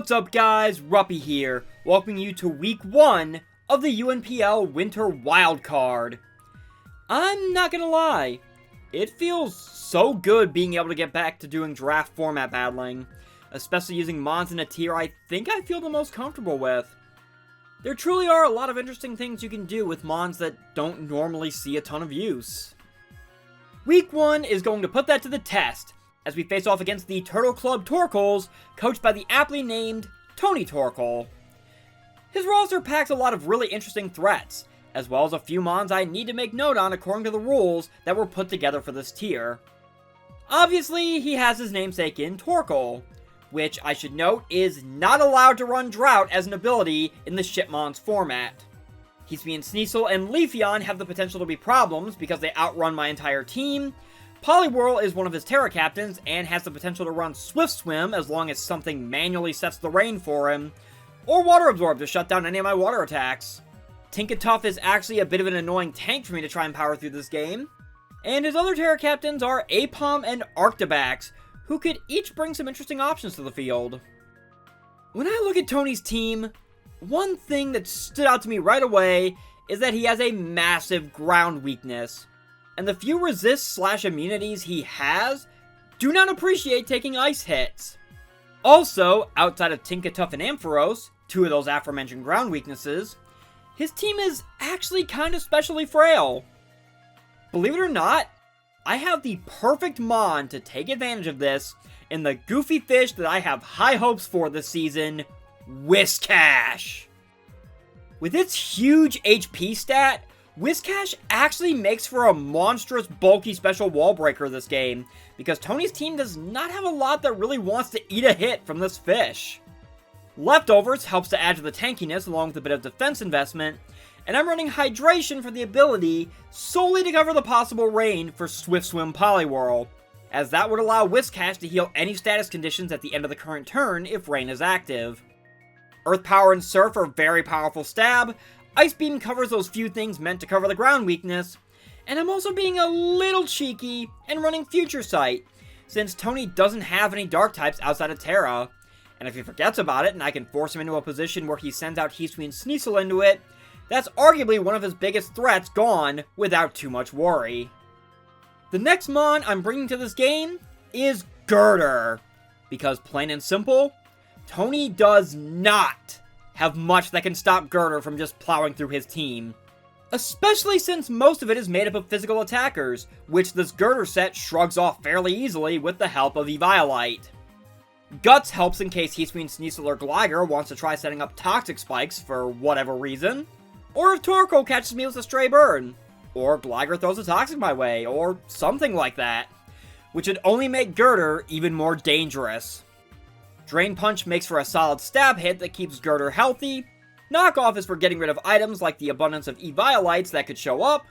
What's up guys, Ruppy here, welcoming you to week 1 of the UNPL Winter Wildcard. I'm not gonna lie, it feels so good being able to get back to doing draft format battling, especially using mons in a tier I think I feel the most comfortable with. There truly are a lot of interesting things you can do with mons that don't normally see a ton of use. Week 1 is going to put that to the test, as we face off against the Turtle Club Torkoals, coached by the aptly named TonyTorkoal. His roster packs a lot of really interesting threats, as well as a few mons I need to make note on according to the rules that were put together for this tier. Obviously, he has his namesake in Torkoal, which I should note is not allowed to run Drought as an ability in the Shipmons format. Hisuian Sneasel and Leafeon have the potential to be problems because they outrun my entire team. Poliwhirl is one of his Terra captains and has the potential to run Swift Swim as long as something manually sets the rain for him, or Water Absorb to shut down any of my water attacks. Tinkatuff is actually a bit of an annoying tank for me to try and power through this game, and his other Terra captains are Aipom and Arctibax, who could each bring some interesting options to the field. When I look at Tony's team, one thing that stood out to me right away is that he has a massive ground weakness, and the few resists/immunities he has do not appreciate taking ice hits. Also, outside of Tinkatuff and Ampharos, two of those aforementioned ground weaknesses, his team is actually kind of specially frail. Believe it or not, I have the perfect mon to take advantage of this in the goofy fish that I have high hopes for this season, Whiscash. With its huge HP stat, Whiscash actually makes for a monstrous bulky special wall breaker this game, because Tony's team does not have a lot that really wants to eat a hit from this fish. Leftovers helps to add to the tankiness along with a bit of defense investment, and I'm running Hydration for the ability solely to cover the possible rain for Swift Swim Poliwhirl, as that would allow Whiscash to heal any status conditions at the end of the current turn if rain is active. Earth Power and Surf are very powerful stab. Ice Beam covers those few things meant to cover the ground weakness, and I'm also being a little cheeky and running Future Sight, since Tony doesn't have any dark types outside of Terra, and if he forgets about it and I can force him into a position where he sends out Hisuian Sneasel into it, that's arguably one of his biggest threats gone without too much worry. The next mon I'm bringing to this game is Gurdurr, because plain and simple, Tony does not have much that can stop Gurdurr from just plowing through his team. Especially since most of it is made up of physical attackers, which this Gurdurr set shrugs off fairly easily with the help of Eviolite. Guts helps in case Hisuian Sneasel or Gligar wants to try setting up Toxic Spikes for whatever reason, or if Torkoal catches me with a stray bird, or Gligar throws a Toxic my way, or something like that, which would only make Gurdurr even more dangerous. Drain Punch makes for a solid stab hit that keeps Gurdurr healthy, Knockoff is for getting rid of items like the abundance of Eviolites that could show up,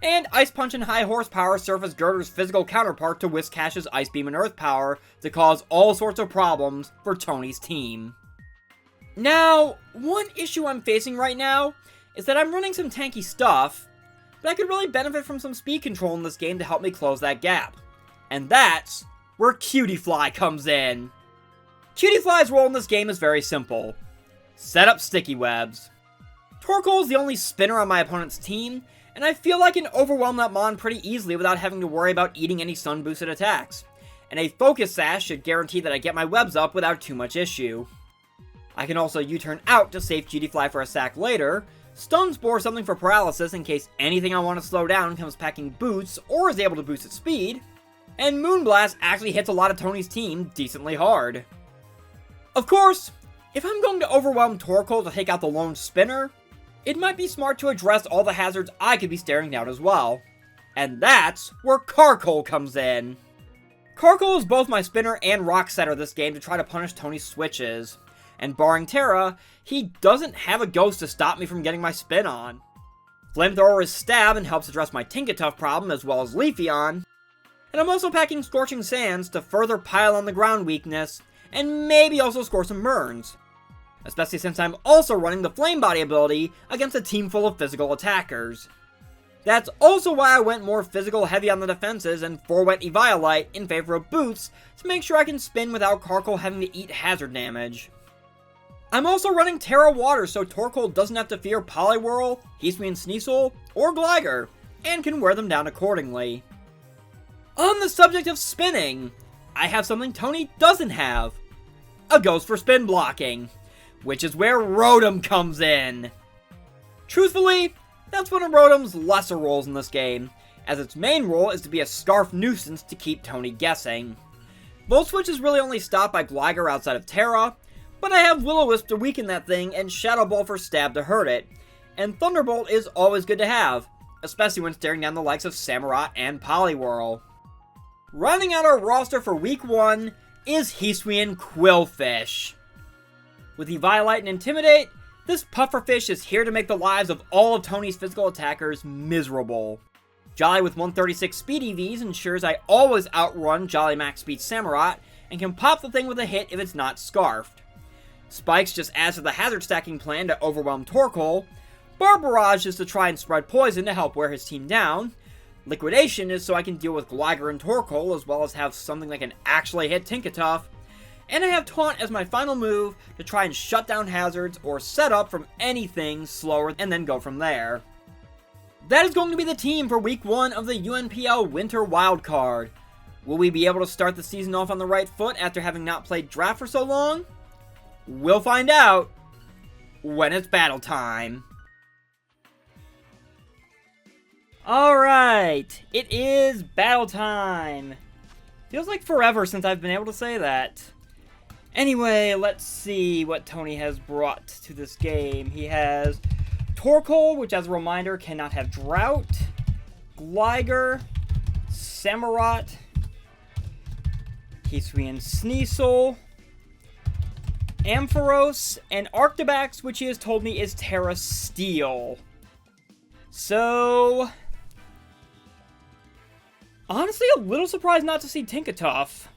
and Ice Punch and High Horsepower serve as Gurdurr's physical counterpart to Whiscash's Ice Beam and Earth Power to cause all sorts of problems for Tony's team. Now, one issue I'm facing right now is that I'm running some tanky stuff, but I could really benefit from some speed control in this game to help me close that gap. And that's where Qwilfish comes in. Qwilfish's role in this game is very simple. Set up sticky webs. Torkoal is the only spinner on my opponent's team, and I feel I can overwhelm that mon pretty easily without having to worry about eating any sun boosted attacks, and a focus sash should guarantee that I get my webs up without too much issue. I can also U-turn out to save Qwilfish for a sack later, Stun Spore something for paralysis in case anything I want to slow down comes packing boots or is able to boost its speed, and Moonblast actually hits a lot of Tony's team decently hard. Of course, if I'm going to overwhelm Torkoal to take out the lone spinner, it might be smart to address all the hazards I could be staring down as well. And that's where Torkoal comes in. Torkoal is both my spinner and rock setter this game to try to punish Tony's switches, and barring Terra, he doesn't have a ghost to stop me from getting my spin on. Flamethrower is stab and helps address my Tinkatuff problem as well as Leafeon, and I'm also packing Scorching Sands to further pile on the ground weakness, and maybe also score some burns, especially since I'm also running the Flame Body ability against a team full of physical attackers. That's also why I went more physical heavy on the defenses and forwent Eviolite in favor of boots to make sure I can spin without Torkoal having to eat hazard damage. I'm also running Terra Water so Torkoal doesn't have to fear Poliwhirl, Hisuian Sneasel, or Gligar, and can wear them down accordingly. On the subject of spinning, I have something Tony doesn't have. A Ghost for spin blocking, which is where Rotom comes in. Truthfully, that's one of Rotom's lesser roles in this game, as its main role is to be a scarf nuisance to keep Tony guessing. Volt Switch is really only stopped by Gligar outside of Terra, but I have Will-O-Wisp to weaken that thing and Shadow Ball for stab to hurt it, and Thunderbolt is always good to have, especially when staring down the likes of Samurott and Poliwhirl. Rounding out our roster for Week 1 is Hisuian Qwilfish. With Eviolite and Intimidate, this pufferfish is here to make the lives of all of Tony's physical attackers miserable. Jolly with 136 speed EVs ensures I always outrun Jolly Max Speed Samurott and can pop the thing with a hit if it's not scarfed. Spikes just adds to the hazard stacking plan to overwhelm Torkoal. Barbarage is to try and spread poison to help wear his team down. Liquidation is so I can deal with Gligar and Torkoal as well as have something that can actually hit Tinkatuff. And I have Taunt as my final move to try and shut down hazards or set up from anything slower and then go from there. That is going to be the team for Week 1 of the UNPL Winter Wildcard. Will we be able to start the season off on the right foot after having not played Draft for so long? We'll find out when it's battle time. Alright, it is battle time. Feels like forever since I've been able to say that. Anyway, let's see what Tony has brought to this game. He has Torkoal, which as a reminder cannot have Drought, Gligar, Samurott, Hisuian Sneasel, Ampharos, and Arctibax, which he has told me is Terra Steel. So, honestly, a little surprised not to see Tinkatuff.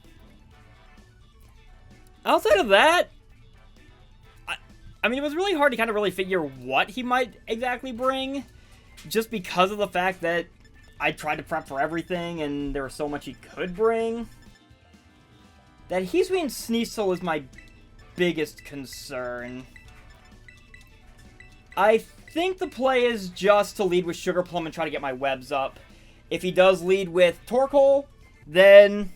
Outside of that, I mean, it was really hard to kind of really figure what he might exactly bring, just because of the fact that I tried to prep for everything and there was so much he could bring. That Hisuian Sneasel is my biggest concern. I think the play is just to lead with Sugar Plum and try to get my webs up. If he does lead with Torkoal, then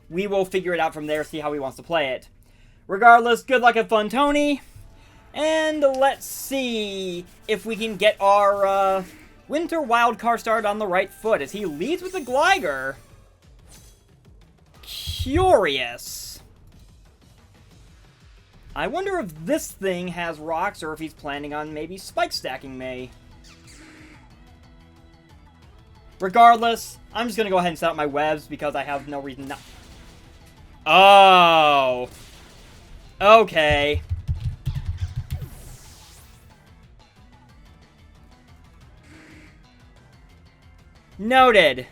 we will figure it out from there, see how he wants to play it. Regardless, good luck and fun, Tony. And let's see if we can get our Winter Wildcard started on the right foot as he leads with the Gligar. Curious. I wonder if this thing has rocks or if he's planning on maybe spike stacking me. Regardless, I'm just going to go ahead and set up my webs because I have no reason not. Oh. Okay. Noted.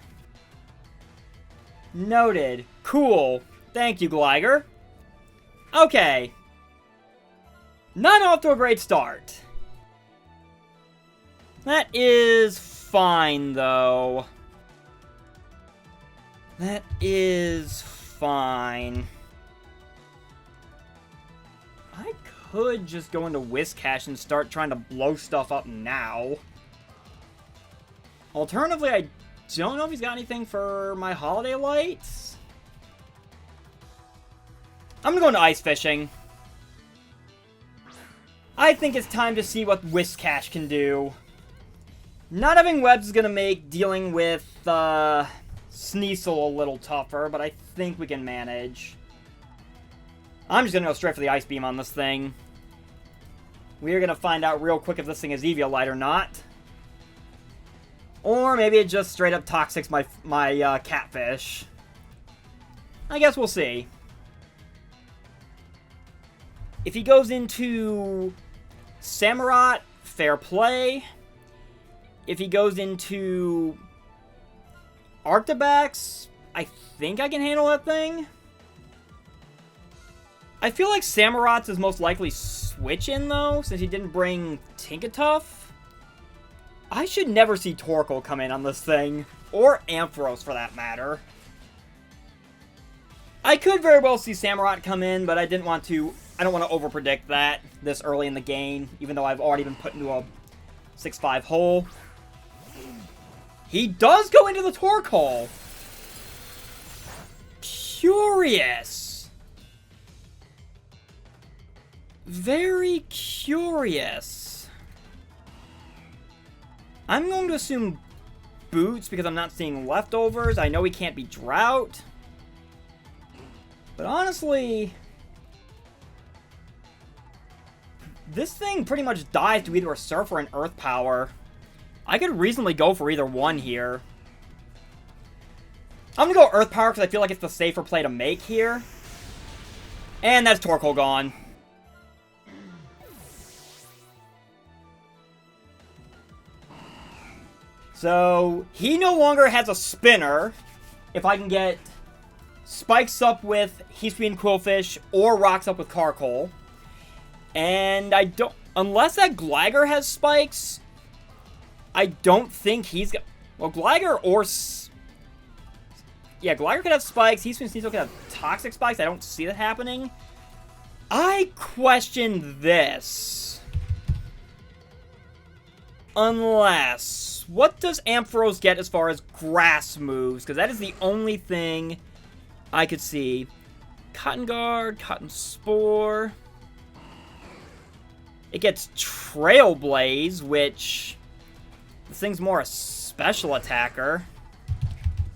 Noted. Cool. Thank you, Gligar. Okay. Not off to a great start. That is fine, though. That is fine. I could just go into Whiscash and start trying to blow stuff up now. Alternatively, I don't know if he's got anything for my Holiday Lights. I'm gonna go into Ice Fishing. I think it's time to see what Whiscash can do. Not having webs is gonna make dealing with Sneasel a little tougher, but I think we can manage. I'm just gonna go straight for the Ice Beam on this thing. We're gonna find out real quick if this thing is Eviolite or not. Or maybe it just straight up toxics my catfish. I guess we'll see. If he goes into Samurott, fair play. If he goes into Arctibax, I think I can handle that thing. I feel like Samurott's is most likely switch in, though, since he didn't bring Tinkatuff. I should never see Torkoal come in on this thing. Or Ampharos, for that matter. I could very well see Samurott come in, but I don't want to overpredict that this early in the game, even though I've already been put into a 6-5 hole. He does go into the Torkoal. Curious. Very curious. I'm going to assume Boots because I'm not seeing leftovers. I know he can't be Drought. But honestly, this thing pretty much dies to either a Surf or an Earth Power. I could reasonably go for either one here. I'm gonna go Earth Power because I feel like it's the safer play to make here. And that's Torkoal gone. So, he no longer has a spinner. If I can get Spikes up with Hisuian Qwilfish or Rocks up with Torkoal. And I don't... Unless that Gligar has Spikes, I don't think he's got... Well, Gligar or... Yeah, Gligar could have Spikes. Hisuian Sneasel could have Toxic Spikes. I don't see that happening. I question this. Unless... What does Ampharos get as far as grass moves? Because that is the only thing I could see. Cotton Guard, Cotton Spore. It gets Trailblaze, which... This thing's more a special attacker.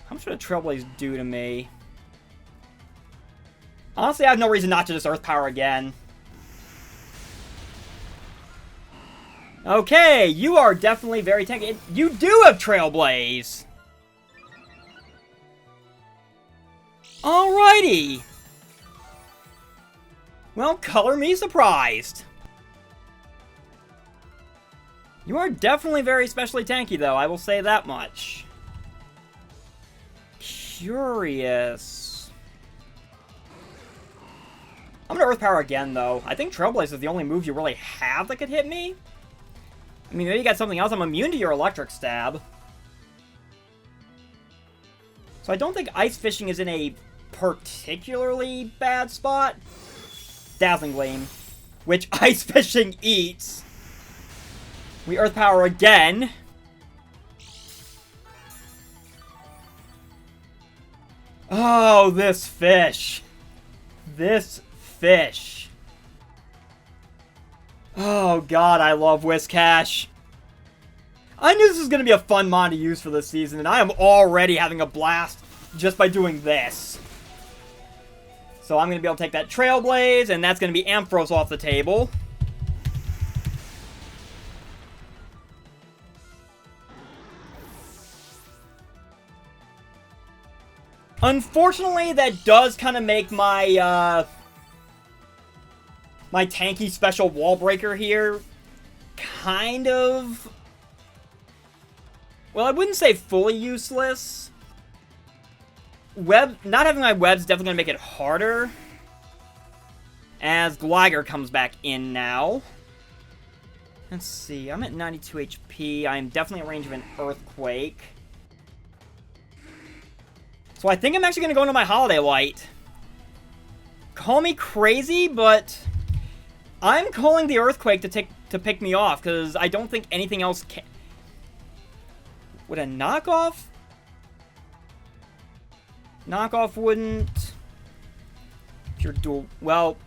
How much would a Trailblaze do to me? Honestly, I have no reason not to just Earth Power again. Okay, you are definitely very tanky. You do have Trailblaze! Alrighty! Well, color me surprised. You are definitely very specially tanky, though. I will say that much. Curious. I'm gonna Earth Power again, though. I think Trailblaze is the only move you really have that could hit me. I mean, maybe you got something else. I'm immune to your Electric Stab. So I don't think Ice Fishing is in a particularly bad spot. Dazzling Gleam, which Ice Fishing eats. We Earth Power again. Oh, this fish. This fish. Oh god, I love Whiscash. I knew this was going to be a fun mon to use for this season, and I am already having a blast just by doing this. So I'm going to be able to take that Trailblaze, and that's going to be Ampharos off the table. Unfortunately, that does kind of make my, my tanky special wall breaker here kind of... Well, I wouldn't say fully useless. Not having my web's definitely going to make it harder. As Gligar comes back in now. Let's see, I'm at 92 HP. I'm definitely in range of an Earthquake. So I think I'm actually going to go into my Holiday Light. Call me crazy, but I'm calling the Earthquake to pick me off, because I don't think anything else can... Would a knockoff? Knockoff wouldn't. If you're dual... Well...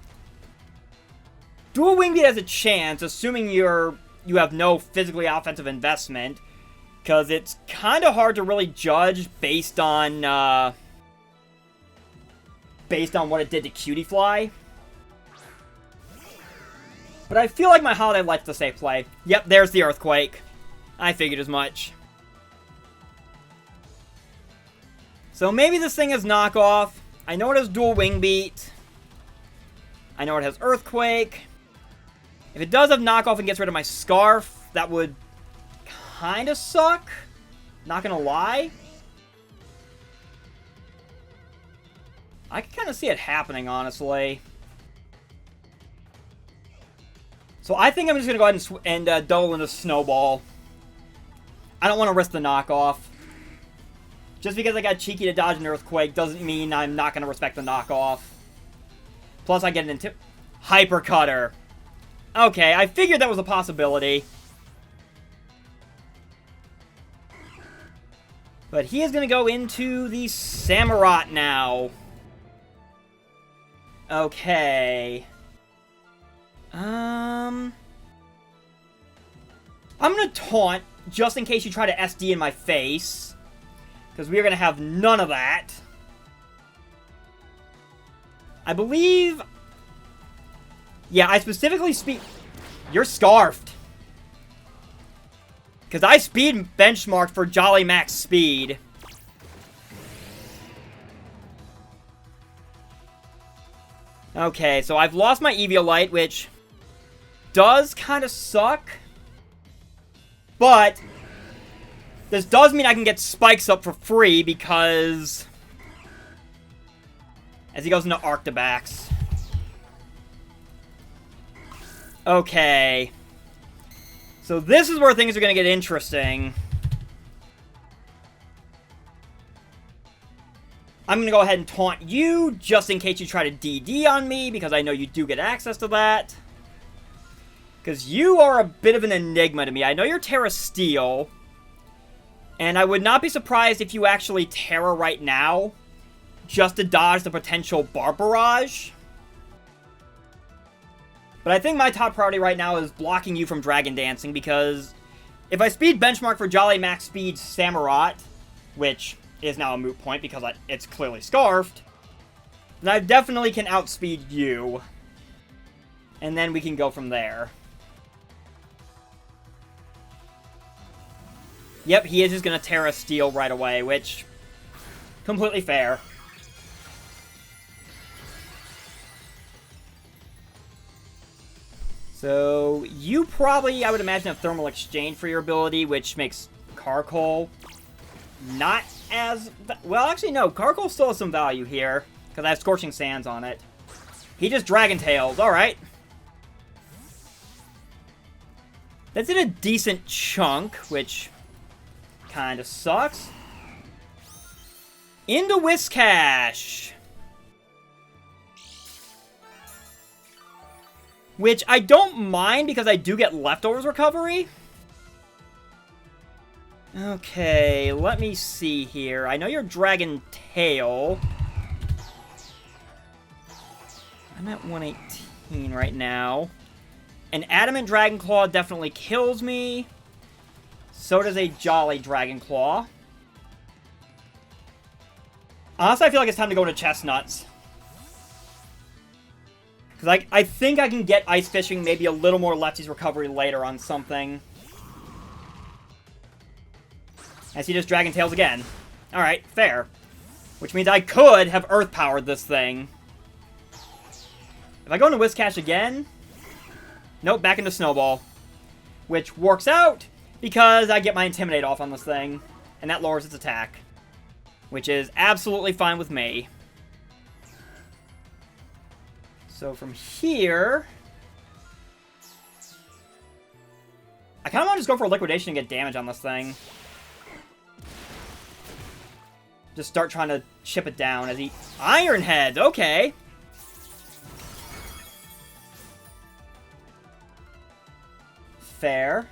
Dual Wing Beat has a chance, assuming you have no physically offensive investment. Because it's kind of hard to really judge based on what it did to Cutiefly. But I feel like my Holiday Light's the safe play. Yep, there's the Earthquake. I figured as much. So maybe this thing is knockoff. I know it has dual wing beat. I know it has Earthquake. If it does have knockoff and gets rid of my Scarf, that would kind of suck. Not gonna lie. I can kind of see it happening, honestly. So I think I'm just gonna go ahead and double into Snowball. I don't want to risk the knockoff. Just because I got cheeky to dodge an Earthquake doesn't mean I'm not going to respect the knockoff. Plus, I get an Hyper Cutter. Okay, I figured that was a possibility. But he is going to go into the Samurott now. Okay. I'm going to taunt, just in case you try to SD in my face. Because we are going to have none of that. I believe... Yeah, I specifically speed... You're scarfed. Because I speed benchmarked for Jolly Max speed. Okay, so I've lost my Eviolite, which does kind of suck. But this does mean I can get spikes up for free because... As he goes into Arctibax. Okay. So this is where things are going to get interesting. I'm going to go ahead and taunt you, just in case you try to DD on me, because I know you do get access to that. Because you are a bit of an enigma to me. I know you're Terra Steel, and I would not be surprised if you actually Terra right now, just to dodge the potential Barb Barrage. But I think my top priority right now is blocking you from Dragon Dancing, because if I speed benchmark for Jolly Max Speed Samurott, which is now a moot point because it's clearly scarfed, then I definitely can outspeed you. And then we can go from there. Yep, he is just going to Terra Steel right away, which, completely fair. So, you probably, I would imagine, have Thermal Exchange for your ability, which makes Torkoal not as... Well, actually, no. Torkoal still has some value here, because I have Scorching Sands on it. He just Dragon Tails. Alright. That's in a decent chunk, which kind of sucks. Into Whiscash. Which I don't mind because I do get Leftovers recovery. Okay, let me see here. I know you're Dragon Tail. I'm at 118 right now. An Adamant Dragon Claw definitely kills me. So does a Jolly Dragon Claw. Honestly, I feel like it's time to go into Chestnuts. Because I think I can get Ice Fishing maybe a little more Lefty's recovery later on something. As he just Dragon Tails again. Alright, fair. Which means I could have Earth Powered this thing. If I go into Whiscash again... Nope, back into Snowball. Which works out because I get my Intimidate off on this thing. And that lowers its attack. Which is absolutely fine with me. So from here... I kind of want to just go for a Liquidation and get damage on this thing. Just start trying to chip it down as he... Iron Head! Okay. Fair.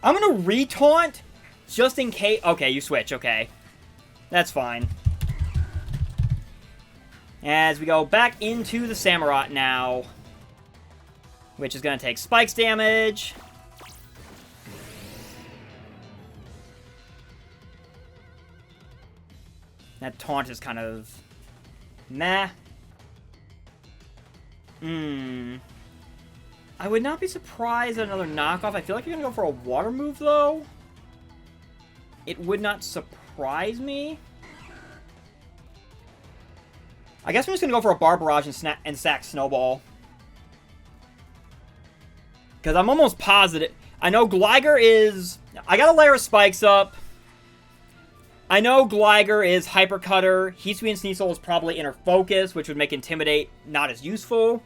I'm gonna re-taunt just in case... Okay, you switch. Okay. That's fine. As we go back into the Samurott now. Which is going to take Spikes damage. That taunt is kind of... meh. I would not be surprised at another knockoff. I feel like you're going to go for a water move, though. It would not surprise me. I guess I'm just going to go for a Barb Barrage and sack Snowball. Because I'm almost positive. I know Gligar is... I got a layer of Spikes up. I know Gligar is Hyper Cutter. Hisuian Sneasel is probably Inner Focus, which would make Intimidate not as useful.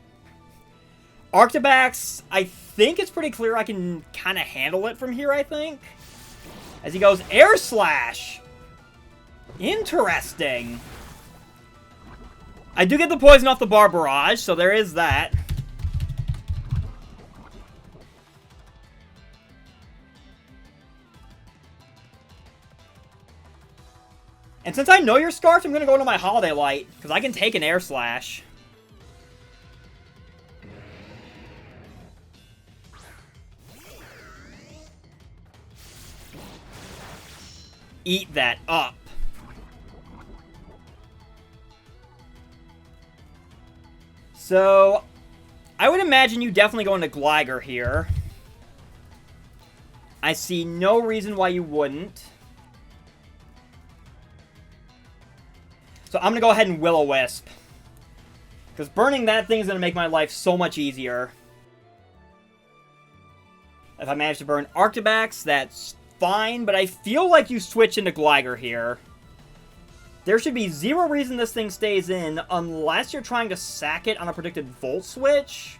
Arctibax, I think it's pretty clear I can kind of handle it from here, I think. As he goes Air Slash. Interesting. I do get the poison off the Bar Barrage, so there is that. And since I know you're Scarfed, I'm going to go into my Holiday Light, because I can take an Air Slash. Eat that up. So, I would imagine you definitely go into Gligar here. I see no reason why you wouldn't. So I'm going to go ahead and Will-O-Wisp. Because burning that thing is going to make my life so much easier. If I manage to burn Arctibax, that's fine. But I feel like you switch into Gligar here. There should be zero reason this thing stays in unless you're trying to sack it on a predicted Volt Switch.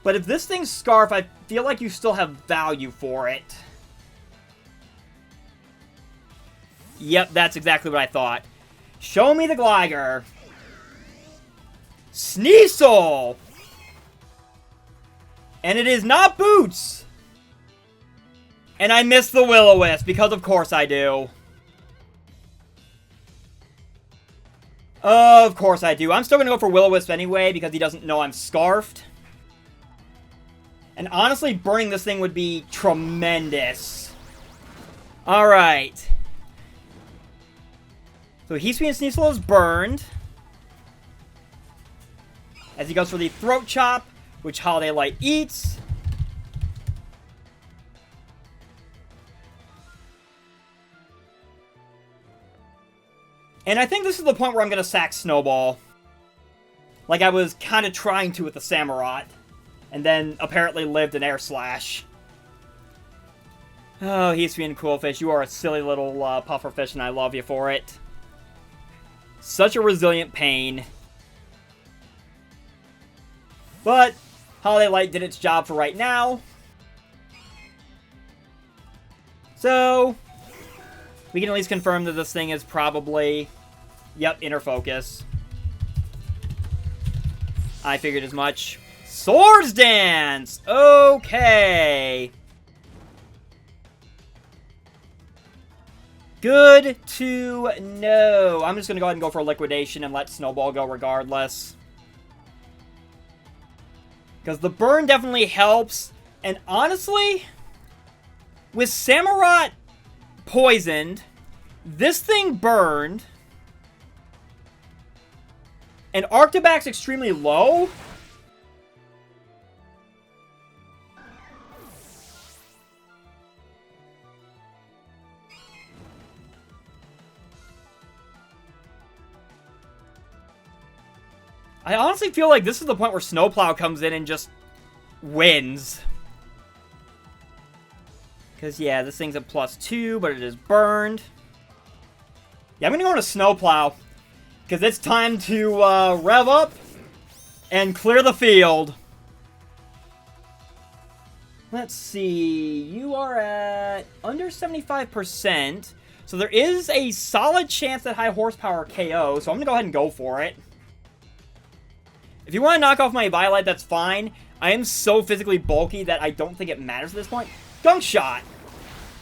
But if this thing's Scarf, I feel like you still have value for it. Yep, that's exactly what I thought. Show me the Gligar. Sneasel! And it is not Boots! And I missed the Will-O-Wisp, because of course I do. Of course I do. I'm still going to go for Will-O-Wisp anyway, because he doesn't know I'm Scarfed. And honestly, burning this thing would be tremendous. Alright. So Hisuian Sneasel is burned. As he goes for the Throat Chop, which Holiday Light eats. And I think this is the point where I'm going to sack Snowball. Like I was kind of trying to with the Samurott. And then apparently lived an Air Slash. Oh, Hisuian Qwilfish, you are a silly little pufferfish and I love you for it. Such a resilient pain. But Holiday Light did its job for right now. So we can at least confirm that this thing is probably, yep, Inner Focus. I figured as much. Swords Dance! Okay. Good to know. I'm just going to go ahead and go for Liquidation and let Snowball go regardless. Because the burn definitely helps. And honestly, with Samurott poisoned, this thing burned, and Arctibax extremely low. I honestly feel like this is the point where Snowplow comes in and just wins. Because, yeah, this thing's at +2, but it is burned. Yeah, I'm going to go into Snowplow. Because it's time to rev up and clear the field. Let's see. You are at under 75%. So there is a solid chance at high horsepower KO. So I'm going to go ahead and go for it. If you want to knock off my Violet, that's fine. I am so physically bulky that I don't think it matters at this point. Gunk Shot,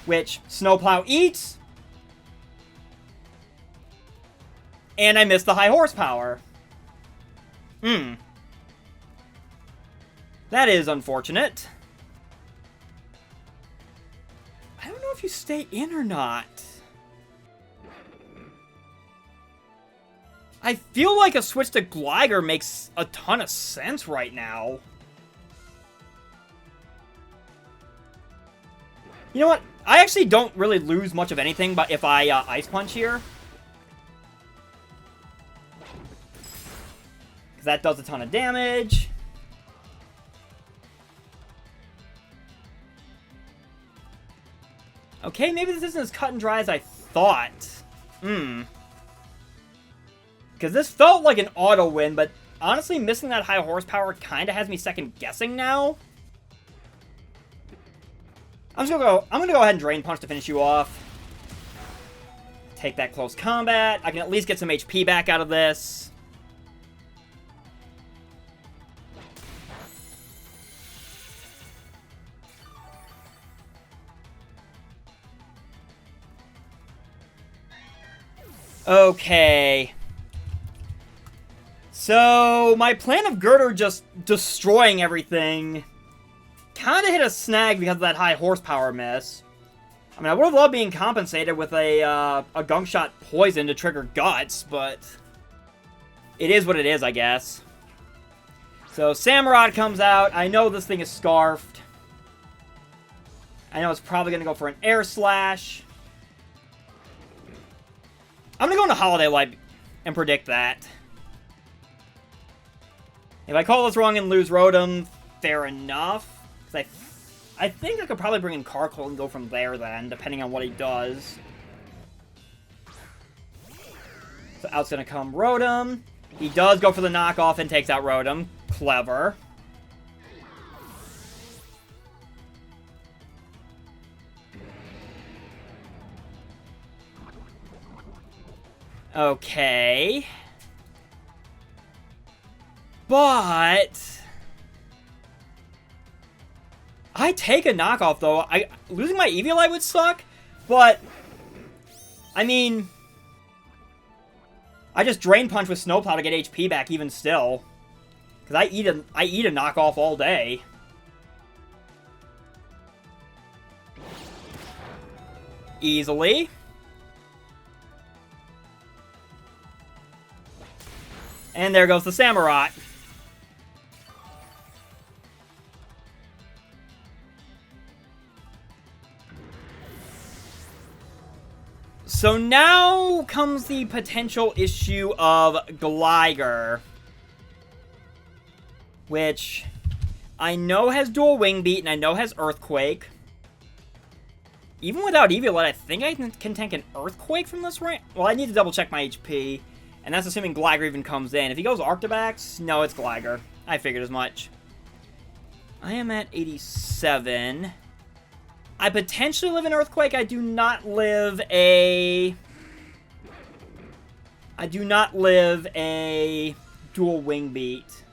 which Snowplow eats. And I missed the high horsepower. That is unfortunate. I don't know if you stay in or not. I feel like a switch to Gligar makes a ton of sense right now. You know what? I actually don't really lose much of anything but if I Ice Punch here. Because that does a ton of damage. Okay, maybe this isn't as cut and dry as I thought. Because this felt like an auto win, but honestly, missing that high horsepower kind of has me second guessing now. I'm gonna go ahead and Drain Punch to finish you off. Take that close combat. I can at least get some HP back out of this. Okay. So, my plan of Gurdurr just destroying everything kind of hit a snag because of that high horsepower miss. I mean, I would have loved being compensated with a Gunk Shot Poison to trigger Guts, but it is what it is, I guess. So, Samurott comes out. I know this thing is Scarfed. I know it's probably going to go for an Air Slash. I'm going to go into Holiday Light and predict that. If I call this wrong and lose Rotom, fair enough. Because I think I could probably bring in Torkoal and go from there then, depending on what he does. So out's going to come Rotom. He does go for the knockoff and takes out Rotom. Clever. Okay. But I take a knockoff though. Losing my Eviolite would suck, but I mean, I just Drain Punch with Snowplow to get HP back even still. Cuz I eat a knockoff all day. Easily. And there goes the Samurott. So now comes the potential issue of Gligar, which I know has dual Wing Beat and I know has Earthquake. Even without Eviolite, I think I can tank an Earthquake from this range. Well, I need to double check my HP. And that's assuming Gligar even comes in. If he goes Arctibax, no, it's Gligar. I figured as much. I am at 87. I potentially live in Earthquake. I do not live a dual Wing Beat.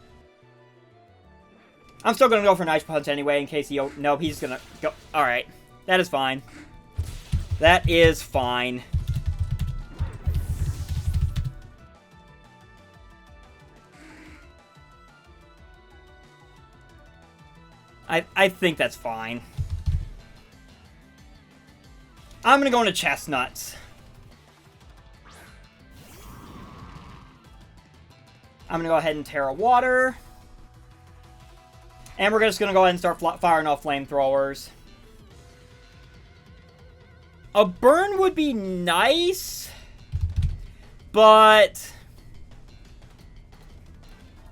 I'm still going to go for an Ice Punch anyway in case he... No, he's going to go... Alright. That is fine. That is fine. I think that's fine. I'm going to go into Chestnuts. I'm going to go ahead and Terra Water. And we're just going to go ahead and start firing off Flamethrowers. A burn would be nice, but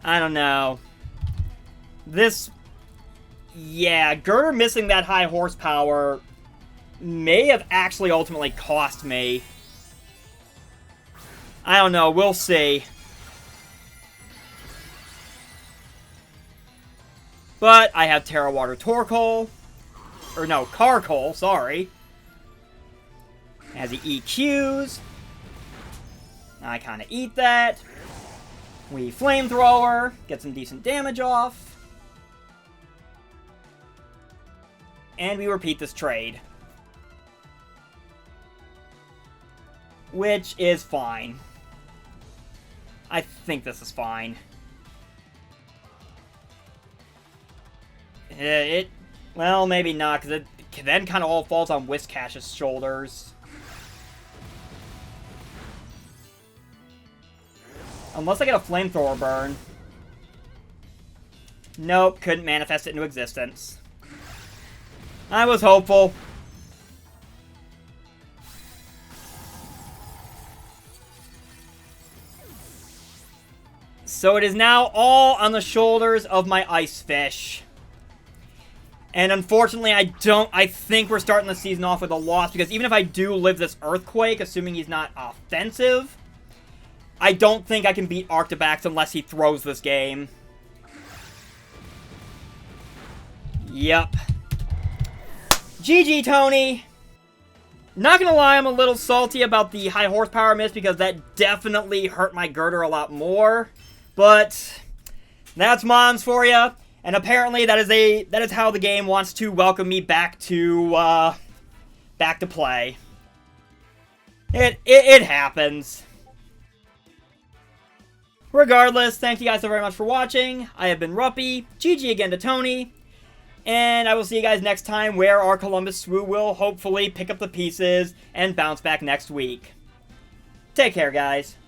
I don't know. Yeah, Gurdurr missing that high horsepower may have actually ultimately cost me. I don't know, we'll see. But I have Terra Water Torkoal. Or no, Carkoal, sorry. As he EQs. I kind of eat that. We Flamethrower. Get some decent damage off. And we repeat this trade. Which is fine. I think this is fine. Well, maybe not, because it then kind of all falls on Whiscash's shoulders. Unless I get a Flamethrower burn. Nope, couldn't manifest it into existence. I was hopeful. So it is now all on the shoulders of my Ice Fish. And unfortunately, I think we're starting the season off with a loss, because even if I do live this Earthquake, assuming he's not offensive, I don't think I can beat Arctibax unless he throws this game. Yep. GG, Tony! Not gonna lie, I'm a little salty about the high horsepower miss because that definitely hurt my Gurdurr a lot more. But that's Mons for you. And apparently that is how the game wants to welcome me back to play. It happens. Regardless, thank you guys so very much for watching. I have been Ruppy. GG again to Tony. And I will see you guys next time where our Columbus Swoo will hopefully pick up the pieces and bounce back next week. Take care, guys.